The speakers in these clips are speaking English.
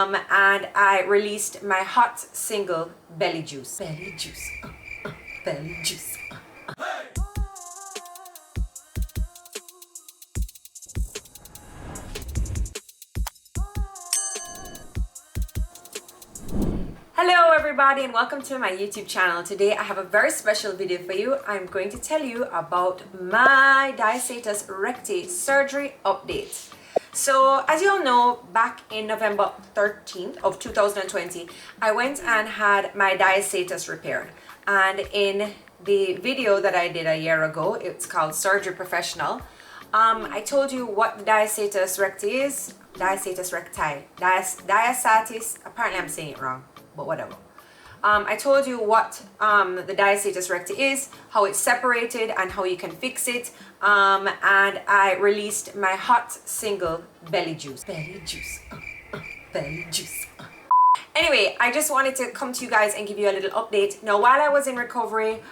And I released my hot single, Belly Juice. Belly Juice. Belly Juice. Hello everybody and welcome to my YouTube channel. Today I have a very special video for you. I'm going to tell you about my diastasis recti surgery update. So as you all know, back in November 13th of 2020, I went and had my diastasis repaired. And in the video that I did a year ago, it's called Surgery Professional, I told you what diastasis recti is. Diastasis recti. Diastasis, apparently I'm saying it wrong, but whatever. I told you what the diastasis recti is, how it's separated and how you can fix it, and I released my hot single, Belly Juice. Belly Juice. Belly Juice. Anyway, I just wanted to come to you guys and give you a little update. Now, while I was in recovery,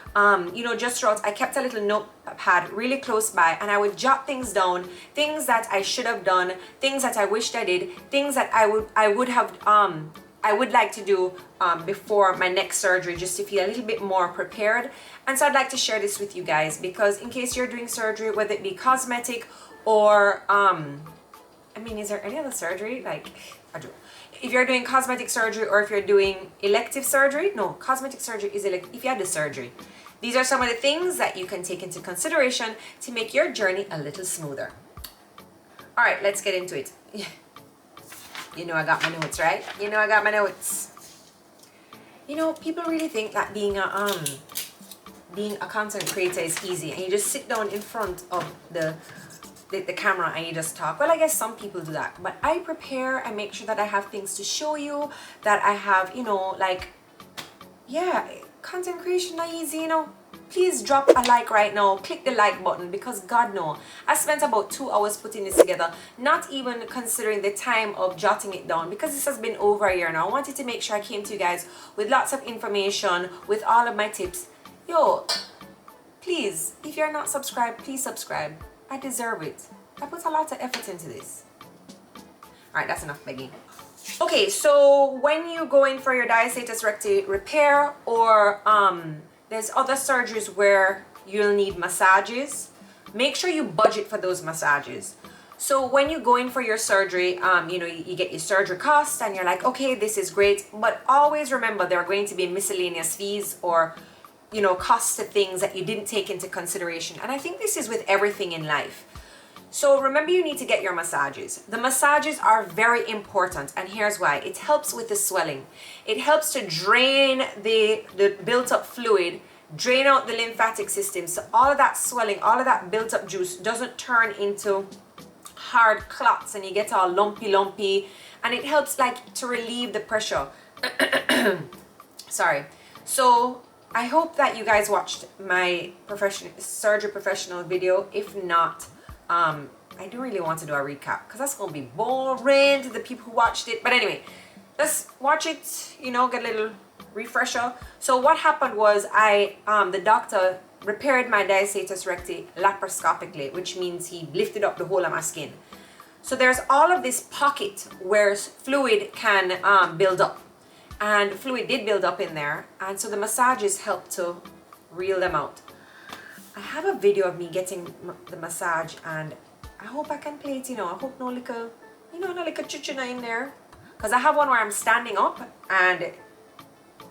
just throughout, I kept a little notepad really close by, and I would jot things down, things that I should have done, things that I wished I did, things that I would like to do before my next surgery, just to feel a little bit more prepared. And so I'd like to share this with you guys, because in case you're doing surgery, whether it be cosmetic or is there any other surgery? If you're doing cosmetic surgery or if you're doing elective surgery, no, cosmetic surgery is elective if you had the surgery. These are some of the things that you can take into consideration to make your journey a little smoother. All right, let's get into it. You know I got my notes, right? You know I got my notes. People really think that being a content creator is easy, and you just sit down in front of the camera and you just talk. Well, I guess some people do that, but I prepare and make sure that I have things to show you, that I have, content creation not easy, Please drop a like right now. Click the like button, because God no, I spent about 2 hours putting this together, not even considering the time of jotting it down, because this has been over a year now. I wanted to make sure I came to you guys with lots of information, with all of my tips. Please, if you're not subscribed, please subscribe. I deserve it. I put a lot of effort into this. All right, that's enough begging. Okay, so when you go in for your diastasis recti repair, or there's other surgeries where you'll need massages, make sure you budget for those massages. So when you go in for your surgery, you get your surgery costs and you're like, okay, this is great. But always remember, there are going to be miscellaneous fees or, costs to things that you didn't take into consideration. And I think this is with everything in life. So remember, you need to get your massages. The massages are very important, and here's why. It helps with the swelling. It helps to drain the built up fluid, drain out the lymphatic system, so all of that swelling, all of that built up juice doesn't turn into hard clots and you get all lumpy, and it helps to relieve the pressure. Sorry. So I hope that you guys watched my surgery professional video. If not, I do really want to do a recap, because that's going to be boring to the people who watched it. But anyway, let's watch it, get a little refresher. So what happened was the doctor repaired my diastasis recti laparoscopically, which means he lifted up the whole of my skin. So there's all of this pocket where fluid can build up, and fluid did build up in there, and so the massages helped to reel them out. I have a video of me getting the massage, and I hope I can play it, I hope no little chuchuna in there, because I have one where I'm standing up and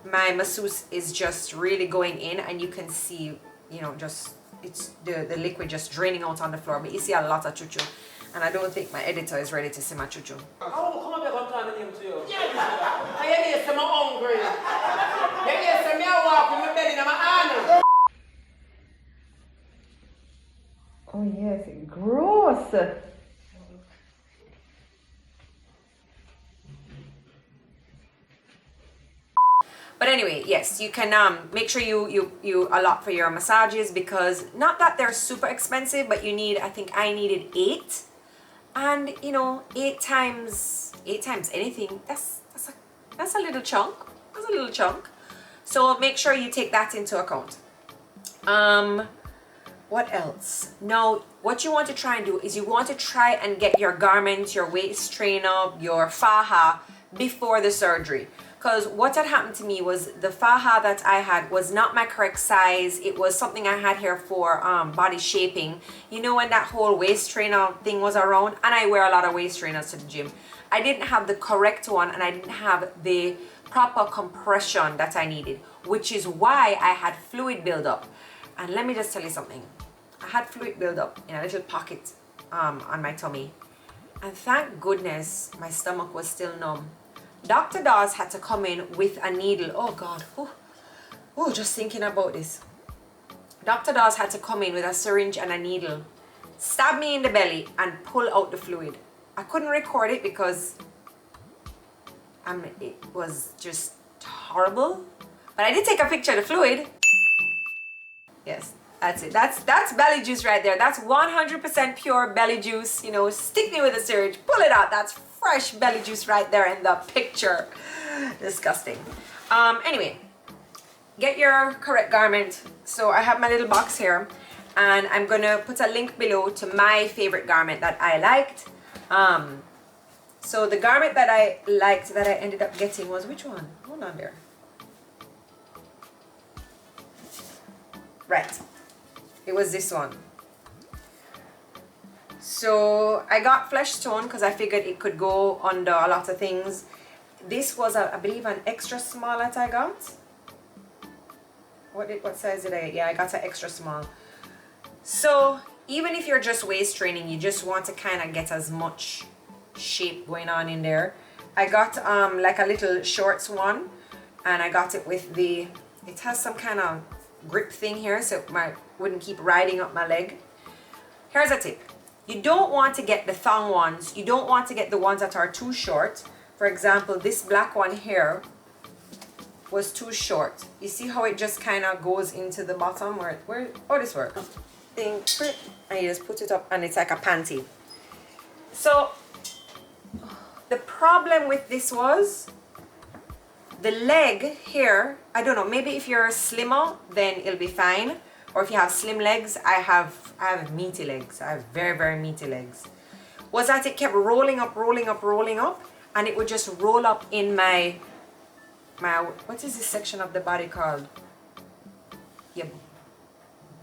my masseuse is just really going in, and you can see, it's the liquid just draining out on the floor, but you see a lot of chuchu, and I don't think my editor is ready to see my chuchu. Oh, come back on time to you. I hear some hungry. I hear some me walk in my belly in my hand. Oh yes, gross. But anyway, yes, you can make sure you allot for your massages, because not that they're super expensive, but you need, I think I needed 8, and 8 times anything, that's a little chunk. That's a little chunk. So make sure you take that into account. What else? Now, what you want to try and do is you want to try and get your garment, your waist trainer, your faja before the surgery. Because what had happened to me was the faja that I had was not my correct size. It was something I had here for body shaping. You know, when that whole waist trainer thing was around, and I wear a lot of waist trainers to the gym. I didn't have the correct one, and I didn't have the proper compression that I needed, which is why I had fluid buildup. And let me just tell you something. I had fluid buildup in a little pocket on my tummy. And thank goodness my stomach was still numb. Dr. Dawes had to come in with a needle. Oh God, just thinking about this. Dr. Dawes had to come in with a syringe and a needle, stab me in the belly and pull out the fluid. I couldn't record it because it was just horrible. But I did take a picture of the fluid. Yes, that's it. That's belly juice right there. That's 100% pure belly juice. You know, stick me with a syringe, pull it out. That's fresh belly juice right there in the picture. Disgusting. Anyway, get your correct garment. So I have my little box here, and I'm gonna put a link below to my favorite garment that I liked. So the garment that I liked that I ended up getting was which one? Hold on there. Right, it was this one. So I got flesh tone because I figured it could go under a lot of things. This was, I believe, an extra small that I got. What size did I get? Yeah, I got an extra small. So even if you're just waist training, you just want to kind of get as much shape going on in there. I got like a little shorts one, and I got it with it has some kind of grip thing here so it wouldn't keep riding up my leg. Here's a tip. You don't want to get the thong ones. You don't want to get the ones that are too short. For example, this black one here was too short. You see how it just kind of goes into the bottom? Oh, this works. And you just put it up and it's like a panty. So the problem with this was the leg here. I don't know, maybe if you're slimmer then it'll be fine, or if you have slim legs. I have meaty legs. I have very, very meaty legs. Was that it kept rolling up, and it would just roll up in my what is this section of the body called? Your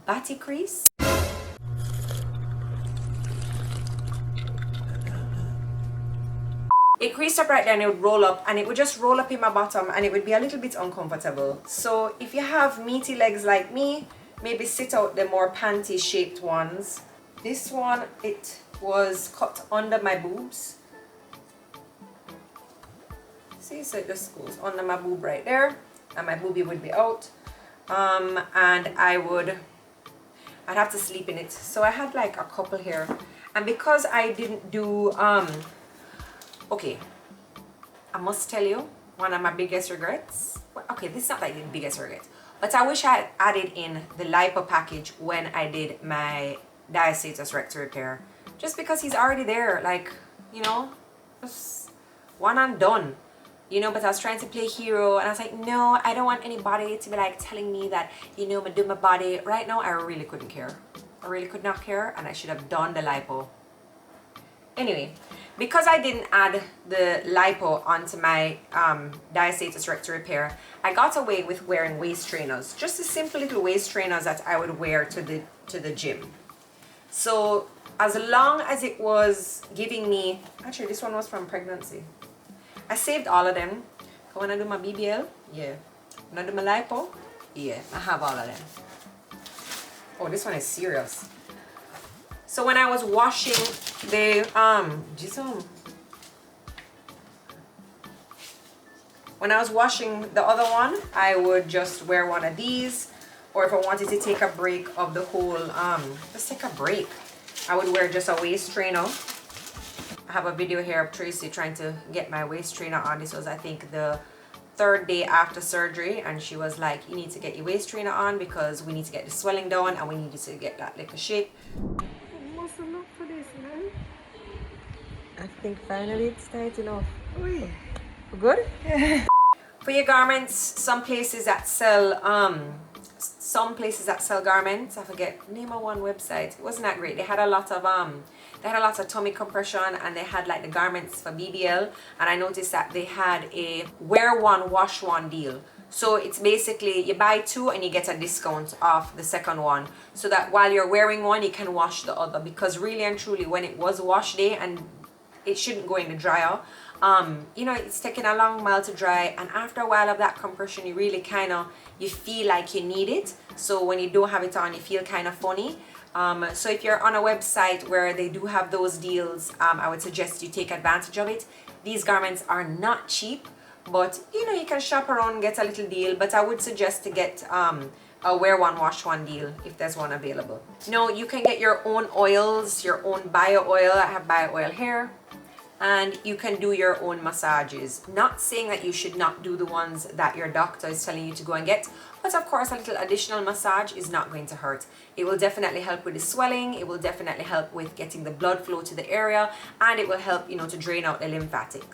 body crease. It creased up right there and it would roll up, and it would just roll up in my bottom, and it would be a little bit uncomfortable. So if you have meaty legs like me, maybe sit out the more panty shaped ones. This one, it was cut under my boobs. See, so it just goes under my boob right there, and my boobie would be out. And I'd have to sleep in it. So I had like a couple here, and because I didn't do okay, I must tell you, one of my biggest regrets. Well, okay, this is not like the biggest regret, but I wish I had added in the lipo package when I did my diastasis rectal repair. Just because he's already there, like, you know, just one and done. You know, but I was trying to play hero, and I was like, no, I don't want anybody to be like telling me that, you know, I'm gonna do my body. Right now, I really couldn't care. I really could not care, and I should have done the lipo. Anyway, because I didn't add the lipo onto my diastasis rectal repair, I got away with wearing waist trainers. Just the simple little waist trainers that I would wear to the gym. So as long as it was giving me, actually this one was from pregnancy. I saved all of them. When I do my BBL, yeah. When I do my lipo, yeah, I have all of them. Oh, this one is serious. So when I was washing the when I was washing the other one, I would just wear one of these, or if I wanted to take a break of the whole just take a break, I would wear just a waist trainer. I have a video here of Tracy trying to get my waist trainer on. This was, I think, the 3rd day after surgery, and she was like, you need to get your waist trainer on because we need to get the swelling down and we need to get that little shape. Muscle up for this, man. I think finally it's tight enough. Oi. Good? Yeah. For your garments, some places that sell garments, I forget name of one website. It wasn't that great. They had a lot of They had a lot of tummy compression, and they had like the garments for BBL, and I noticed that they had a wear one wash one deal. So it's basically you buy two and you get a discount off the second one, so that while you're wearing one you can wash the other, because really and truly when it was wash day, and it shouldn't go in the dryer, you know, it's taking a long while to dry, and after a while of that compression you really kind of, you feel like you need it. So when you don't have it on you feel kind of funny. So if you're on a website where they do have those deals, I would suggest you take advantage of it. These garments are not cheap, but you know, you can shop around and get a little deal, but I would suggest to get a wear one wash one deal if there's one available. No, you can get your own oils, your own bio oil. I have bio oil here. And you can do your own massages. Not saying that you should not do the ones that your doctor is telling you to go and get, but of course a little additional massage is not going to hurt. It will definitely help with the swelling, it will definitely help with getting the blood flow to the area, and it will help, you know, to drain out the lymphatic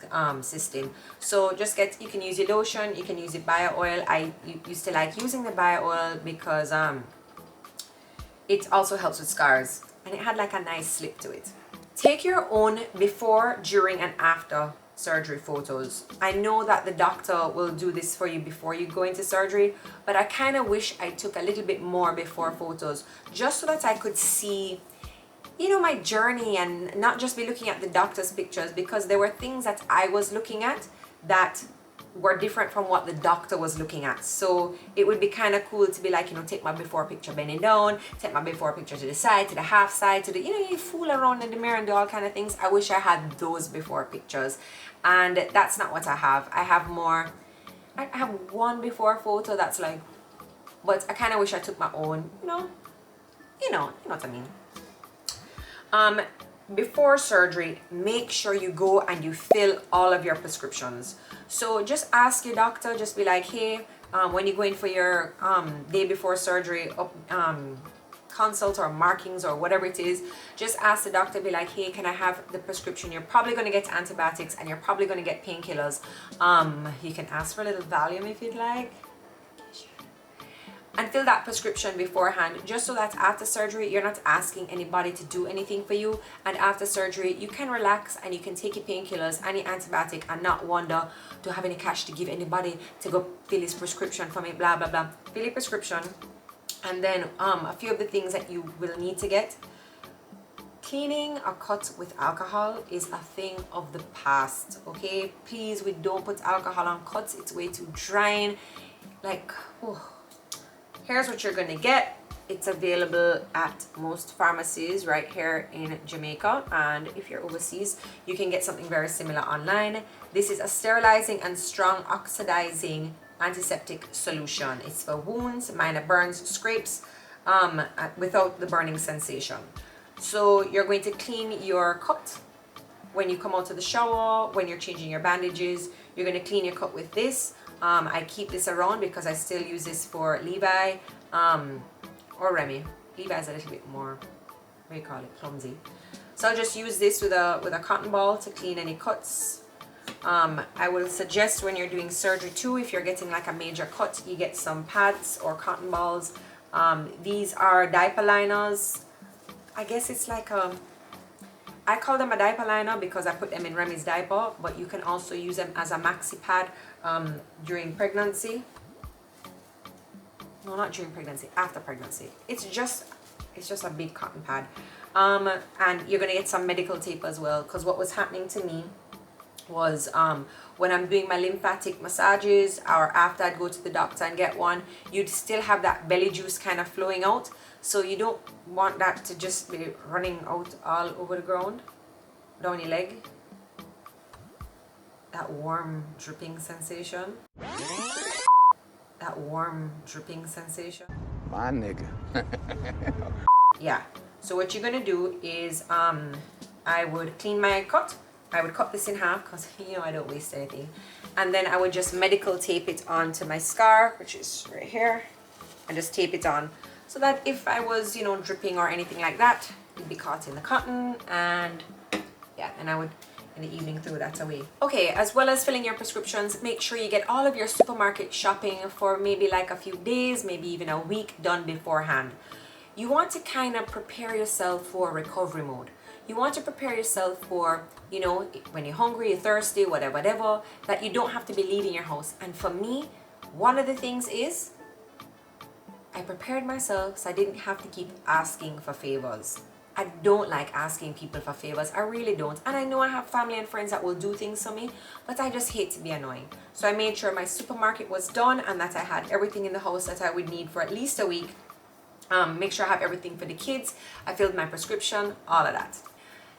system. So just you can use your lotion, you can use your bio oil. I used to like using the bio oil because it also helps with scars, and it had like a nice slip to it. Take your own before, during, and after surgery photos. I know that the doctor will do this for you before you go into surgery, but I kind of wish I took a little bit more before photos, just so that I could see, you know, my journey and not just be looking at the doctor's pictures, because there were things that I was looking at that were different from what the doctor was looking at. So it would be kind of cool to be like, you know, take my before picture bending down, take my before picture to the side, to the half side, to the, you know, you fool around in the mirror and do all kind of things. I wish I had those before pictures, and that's not what I have. I have more, I have one before photo that's like, but I kind of wish I took my own, you know what I mean. Before surgery, make sure you go and you fill all of your prescriptions. So just ask your doctor, just be like, hey, when you go in for your day before surgery consult or markings or whatever it is, just ask the doctor, be like, hey, can I have the prescription? You're probably going to get antibiotics and you're probably going to get painkillers. You can ask for a little Valium if you'd like. And fill that prescription beforehand, just so that after surgery you're not asking anybody to do anything for you, and after surgery you can relax and you can take your painkillers and your antibiotic and not wonder, do I have any cash to give anybody to go fill his prescription for me, blah blah blah. Fill your prescription, and then a few of the things that you will need to get. Cleaning a cut with alcohol is a thing of the past, okay? Please, we don't put alcohol on cuts, it's way too drying. Like, oh. Here's what you're gonna get. It's available at most pharmacies right here in Jamaica, and if you're overseas you can get something very similar online. This is a sterilizing and strong oxidizing antiseptic solution. It's for wounds, minor burns, scrapes, without the burning sensation. So you're going to clean your cut when you come out of the shower, when you're changing your bandages. You're going to clean your cut with this. I keep this around because I still use this for Levi or Remy. Levi's a little bit more, what do you call it, clumsy. So I'll just use this with a cotton ball to clean any cuts. I will suggest when you're doing surgery too, if you're getting like a major cut, you get some pads or cotton balls. These are diaper liners. I guess it's like I call them a diaper liner because I put them in Remy's diaper, but you can also use them as a maxi pad during pregnancy. No, not during pregnancy, after pregnancy. It's just a big cotton pad. And you're gonna get some medical tape as well, because what was happening to me was when I'm doing my lymphatic massages, or after I'd go to the doctor and get one, you'd still have that belly juice kind of flowing out. So you don't want that to just be running out all over the ground, down your leg. That warm dripping sensation. That warm dripping sensation. My nigga. Yeah. So what you're gonna do is I would clean my cut. I would cut this in half because you know I don't waste anything. And then I would just medical tape it onto my scar, which is right here, and just tape it on, so that if I was, you know, dripping or anything like that, it'd be caught in the cotton, and yeah, and I would in the evening throw that away. Okay, as well as filling your prescriptions, make sure you get all of your supermarket shopping for maybe like a few days, maybe even a week done beforehand. You want to kind of prepare yourself for recovery mode. You want to prepare yourself for, you know, when you're hungry, you're thirsty, whatever, that you don't have to be leaving your house. And for me, one of the things is I prepared myself so I didn't have to keep asking for favors. I don't like asking people for favors. I really don't. And I know I have family and friends that will do things for me, but I just hate to be annoying. So I made sure my supermarket was done and that I had everything in the house that I would need for at least a week. Make sure I have everything for the kids. I filled my prescription, all of that.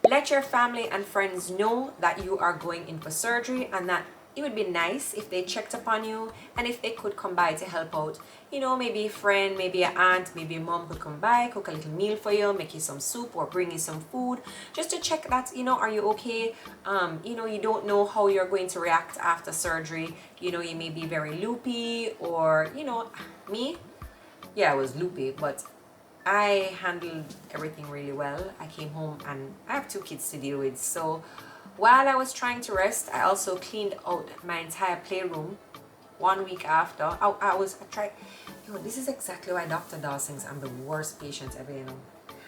Let your family and friends know that you are going in for surgery and that it would be nice if they checked up on you and if they could come by to help out. You know, maybe a friend, maybe an aunt, maybe a mom could come by, cook a little meal for you, make you some soup or bring you some food just to check that, you know, are you okay? You know, you don't know how you're going to react after surgery. You know, you may be very loopy or, you know, me, yeah, I was loopy, but I handled everything really well. I came home and I have 2 kids to deal with. So while I was trying to rest, I also cleaned out my entire playroom 1 week after. I tried, you know, this is exactly why Dr. Dawes thinks I'm the worst patient ever, you know.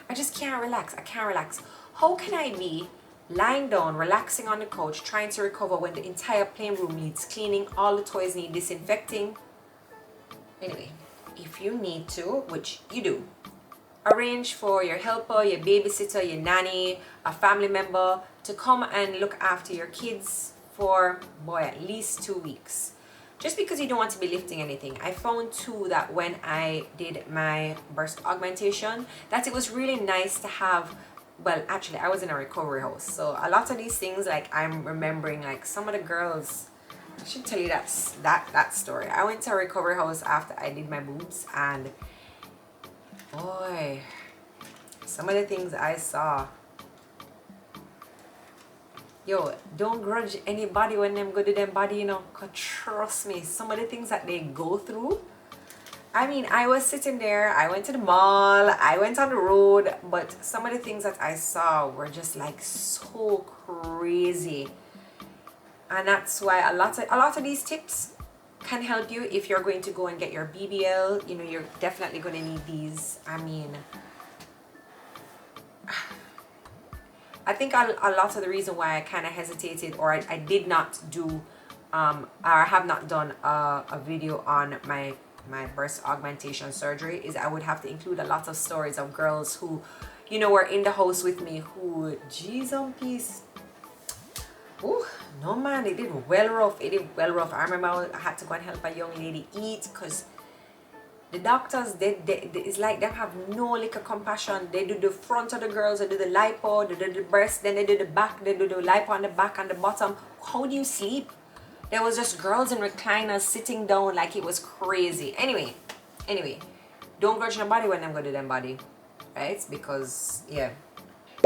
I just can't relax. I can't relax. How can I be lying down, relaxing on the couch, trying to recover when the entire playroom needs cleaning, all the toys need disinfecting? Anyway, if you need to, which you do, arrange for your helper, your babysitter, your nanny, a family member to come and look after your kids for, boy, at least 2 weeks. Just because you don't want to be lifting anything. I found too that when I did my breast augmentation, that it was really nice to have, well, actually I was in a recovery house. So a lot of these things, like I'm remembering like some of the girls, I should tell you that story. I went to a recovery house after I did my boobs and boy, some of the things I saw. Yo, don't grudge anybody when them go to them body, you know, cause trust me, some of the things that they go through. I mean, I was sitting there, I went to the mall, I went on the road, but some of the things that I saw were just like so crazy. And that's why a lot of these tips can help you if you're going to go and get your BBL. You know, you're definitely going to need these. I mean, I think a lot of the reason why I kind of hesitated or I did not do or have not done a video on my breast augmentation surgery is I would have to include a lot of stories of girls who, you know, were in the house with me who, geez on peace. Ooh, no man, it did well rough. It did well rough. I remember I had to go and help a young lady eat because the doctors, it's like they have no lick of compassion. They do the front of the girls, they do the lipo, they do the breast, then they do the back, they do the lipo on the back and the bottom. How do you sleep? There was just girls in recliners sitting down like it was crazy. Anyway, don't grudge nobody when them go to them body, right? Because, yeah.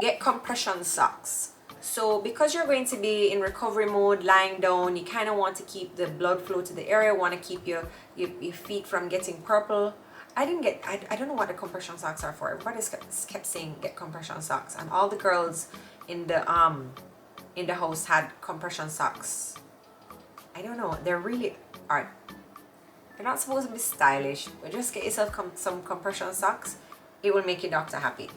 Get compression socks. So because you're going to be in recovery mode, lying down, you kind of want to keep the blood flow to the area, want to keep your feet from getting purple. I don't know what the compression socks are for. Everybody kept saying get compression socks, and all the girls in the house had compression socks. I don't know, they're really art. They're not supposed to be stylish, but just get yourself some compression socks. It will make your doctor happy.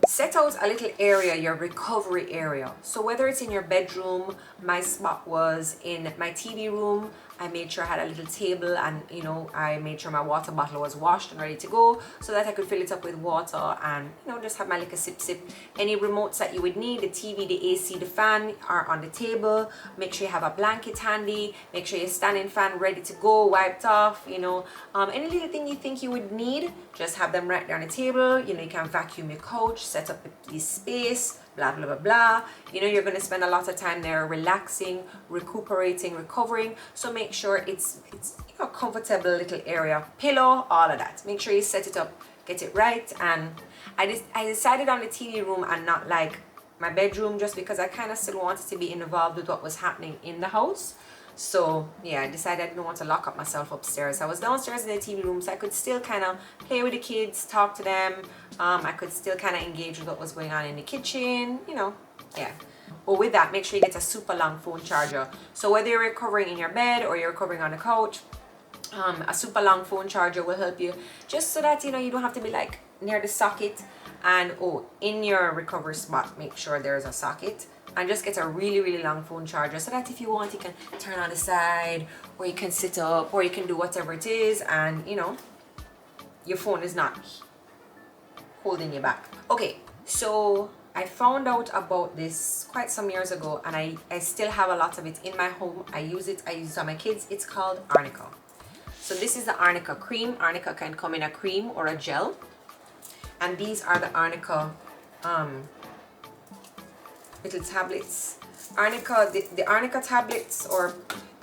Set out a little area, your recovery area. So whether it's in your bedroom, my spot was in my TV room. I made sure I had a little table and, you know, I made sure my water bottle was washed and ready to go so that I could fill it up with water and, you know, just have my little sip. Any remotes that you would need, the TV, the AC, the fan are on the table. Make sure you have a blanket handy. Make sure your standing fan ready to go, wiped off, you know. Any little thing you think you would need, just have them right there on the table. You know, you can vacuum your couch, set up a piece space, blah blah blah blah. You know, you're going to spend a lot of time there relaxing, recuperating, recovering. So make sure it's you know, comfortable little area, pillow, all of that. Make sure you set it up, get it right. And I decided on the TV room and not like my bedroom, just because I kind of still wanted to be involved with what was happening in the house. So yeah, I decided I didn't want to lock up myself upstairs. I was downstairs in the TV room, so I could still kind of play with the kids, talk to them. I could still kind of engage with what was going on in the kitchen, you know, yeah. But with that, make sure you get a super long phone charger. So whether you're recovering in your bed or you're recovering on the couch, a super long phone charger will help you, just so that, you know, you don't have to be like near the socket And oh, in your recovery spot, make sure there's a socket, and just get a really long phone charger so that if you want, you can turn on the side, or you can sit up, or you can do whatever it is, and you know, your phone is not holding you back. Okay, so I found out about this quite some years ago, and I still have a lot of it in my home. I use it on my kids. It's called Arnica. So this is the Arnica cream. Arnica can come in a cream or a gel, and these are the Arnica little tablets. Arnica, the Arnica tablets, or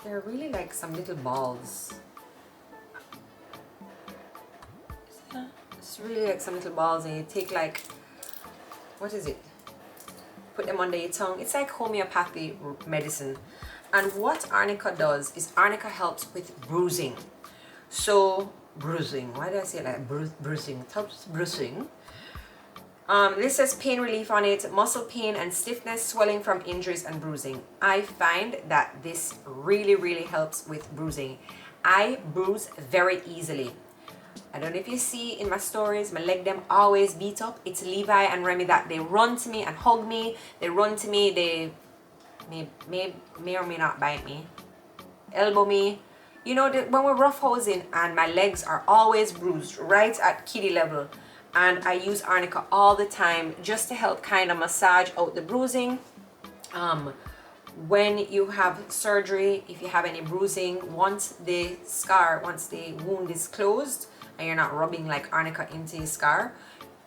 they're really like some little balls. It's really like some little balls, and you take like, what is it? Put them under your tongue. It's like homeopathy medicine. And what Arnica does is Arnica helps with bruising. So bruising, why did I say it like bruising? It helps bruising. This says pain relief on it, muscle pain and stiffness, swelling from injuries and bruising. I find that this really helps with bruising. I bruise very easily. I don't know if you see in my stories, my leg them always beat up. It's Levi and Remy that they run to me and hug me. They run to me, they may or may not bite me, elbow me. You know, when we're roughhousing, and my legs are always bruised right at kiddie level. And I use Arnica all the time just to help kind of massage out the bruising. When you have surgery, if you have any bruising, once the wound is closed and you're not rubbing like Arnica into your scar,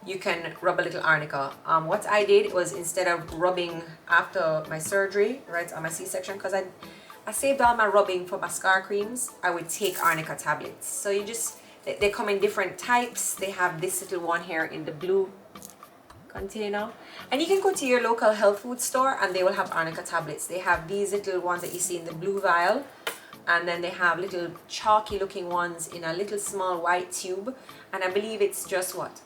you can rub a little Arnica. What I did was, instead of rubbing after my surgery, right, on my C-section, because I saved all my rubbing for my scar creams, I would take Arnica tablets. So you just, they come in different types. They have this little one here in the blue container, and you can go to your local health food store and they will have Arnica tablets. They have these little ones that you see in the blue vial, and then they have little chalky looking ones in a little small white tube, and I believe it's just what,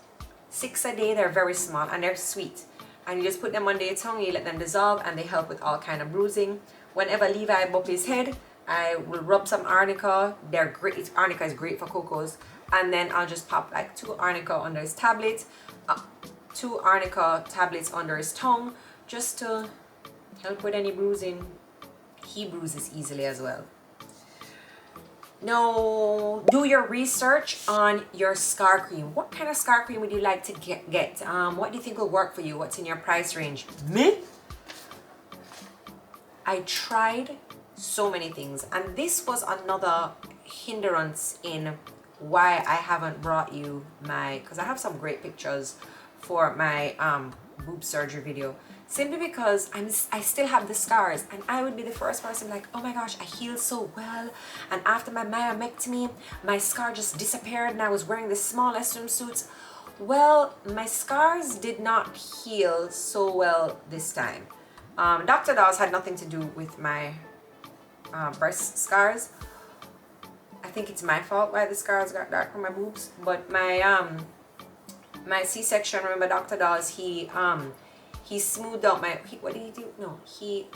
6 a day. They're very small and they're sweet, and you just put them under your tongue, you let them dissolve, and they help with all kind of bruising. Whenever Levi bump his head, I will rub some Arnica. They're great. Arnica is great for cocos. And then I'll just pop like 2 Arnica under his tablet, 2 Arnica tablets under his tongue, just to help with any bruising. He bruises easily as well. Now, do your research on your scar cream. What kind of scar cream would you like to get? What do you think will work for you? What's in your price range? Me? I tried so many things, and this was another hindrance in why I haven't brought you my, because I have some great pictures for my boob surgery video, simply because I still have the scars, and I would be the first person like, oh my gosh, I healed so well, and after my myomectomy my scar just disappeared and I was wearing the smallest swimsuits. Well, my scars did not heal so well this time. Dr. Dawes had nothing to do with my breast scars. I think it's my fault why the scars got dark on my boobs. But my my C-section, remember Dr. Dawes, he smoothed out my, what did he do? No,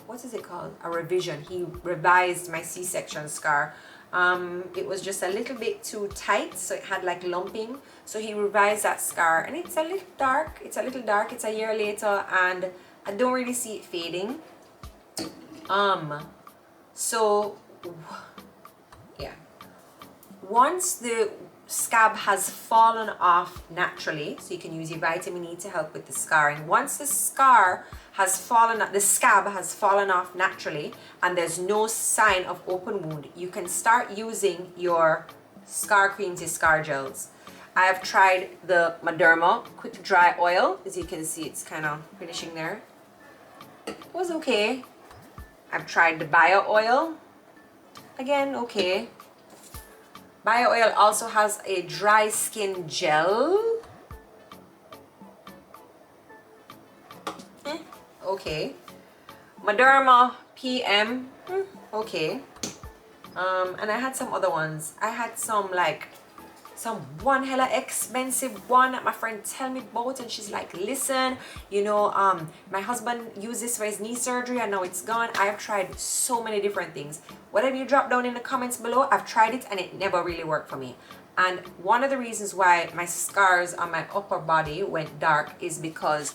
what is it called? A revision. He revised my C-section scar. It was just a little bit too tight, so it had like lumping. So he revised that scar, and it's a little dark. It's a year later, and I don't really see it fading. So yeah, once the scab has fallen off naturally, so you can use your vitamin E to help with the scarring. Once the scab has fallen off naturally and there's no sign of open wound, you can start using your scar creams, your scar gels. I have tried the Mederma Quick Dry Oil. As you can see, it's kind of finishing there. It was okay. I've tried the Bio Oil. Again, okay. Bio Oil also has a dry skin gel. Okay. Mederma PM. Okay. And I had some other ones. I had some like some one hella expensive one that my friend tell me about, and she's like, listen, you know, my husband used this for his knee surgery and now it's gone. I have tried so many different things. Whatever you drop down in the comments below, I've tried it and it never really worked for me. And one of the reasons why my scars on my upper body went dark is because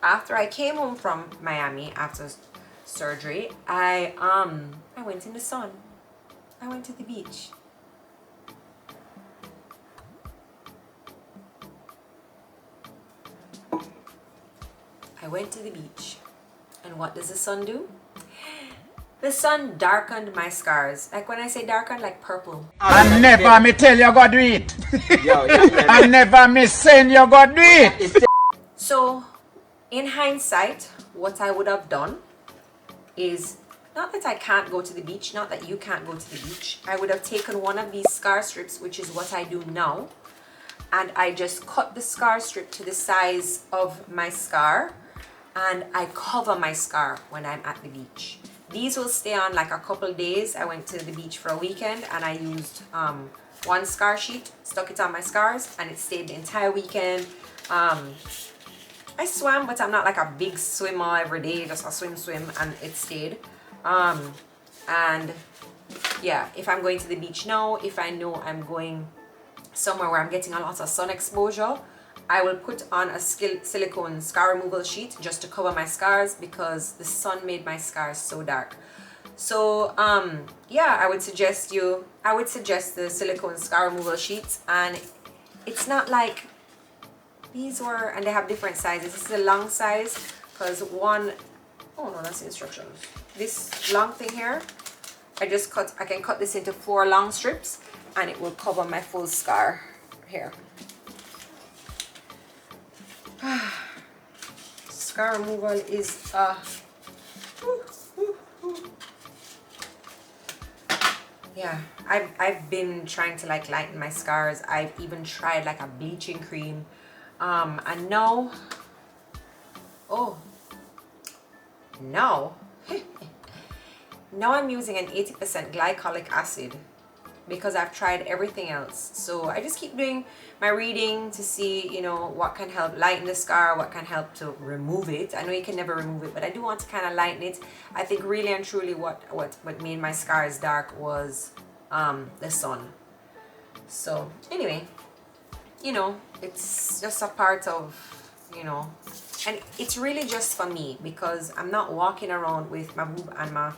after I came home from Miami after surgery, I went in the sun. I went to the beach. I went to the beach, and what does the sun do? The sun darkened my scars. Like when I say darkened, like purple. I never me tell you go do it. I never me saying you go do it. So, in hindsight, what I would have done is, not that I can't go to the beach, not that you can't go to the beach. I would have taken one of these scar strips, which is what I do now, and I just cut the scar strip to the size of my scar, and I cover my scar when I'm at the beach. These will stay on like a couple days. I went to the beach for a weekend and I used one scar sheet, stuck it on my scars, and it stayed the entire weekend. I swam, but I'm not like a big swimmer every day, just a swim, and it stayed. And yeah, if I'm going to the beach now, if I know I'm going somewhere where I'm getting a lot of sun exposure, I will put on a silicone scar removal sheet just to cover my scars, because the sun made my scars so dark. So yeah, I would suggest the silicone scar removal sheets, and it's not like these were, and they have different sizes. This is a long size, because one, oh no, that's the instructions. This long thing here, I can cut this into 4 long strips and it will cover my full scar here. Scar removal is yeah, I've been trying to like lighten my scars. I've even tried like a bleaching cream, and now, oh no, now I'm using an 80% glycolic acid, because I've tried everything else. So I just keep doing my reading to see, you know, what can help lighten the scar, what can help to remove it. I know you can never remove it, but I do want to kind of lighten it. I think really and truly what made my scars dark was the sun. So anyway, you know, it's just a part of, you know, and it's really just for me, because I'm not walking around with my boob and my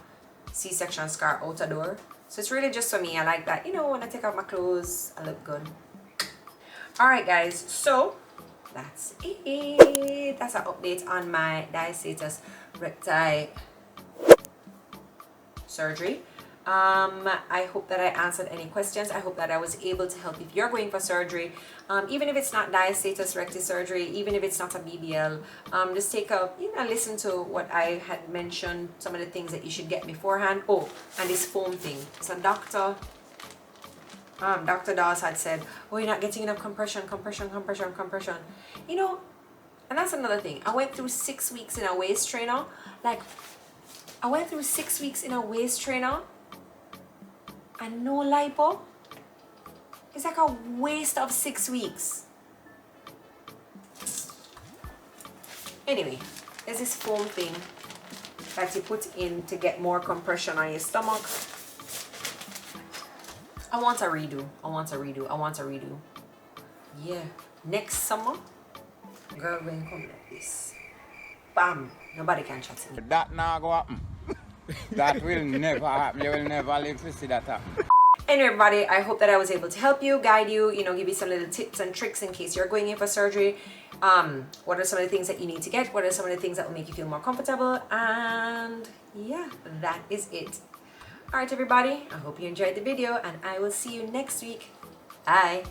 C-section scar out the door. So it's really just for me. I like that, you know, when I take off my clothes, I look good. Alright guys, so that's it. That's an update on my diastasis recti surgery. I hope that I answered any questions. I hope that I was able to help if you're going for surgery, even if it's not diastasis recti surgery, even if it's not a BBL. Just take a, you know, listen to what I had mentioned, some of the things that you should get beforehand. Oh, and this foam thing. So Dr. Dawes had said, oh, you're not getting enough compression. You know, and that's another thing. I went through 6 weeks in a waist trainer. Like, I went through 6 weeks in a waist trainer and no lipo. It's like a waste of 6 weeks. Anyway, there's this foam thing that you put in to get more compression on your stomach. I want a redo. Yeah, next summer, girl, going to come like this. Bam, nobody can chat to me. That now go happen. That will never happen. You will never live to see that happen. Anyway, everybody, I hope that I was able to help you, guide you, you know, give you some little tips and tricks in case you're going in for surgery. What are some of the things that you need to get? What are some of the things that will make you feel more comfortable? And yeah, that is it. Alright everybody, I hope you enjoyed the video and I will see you next week. Bye.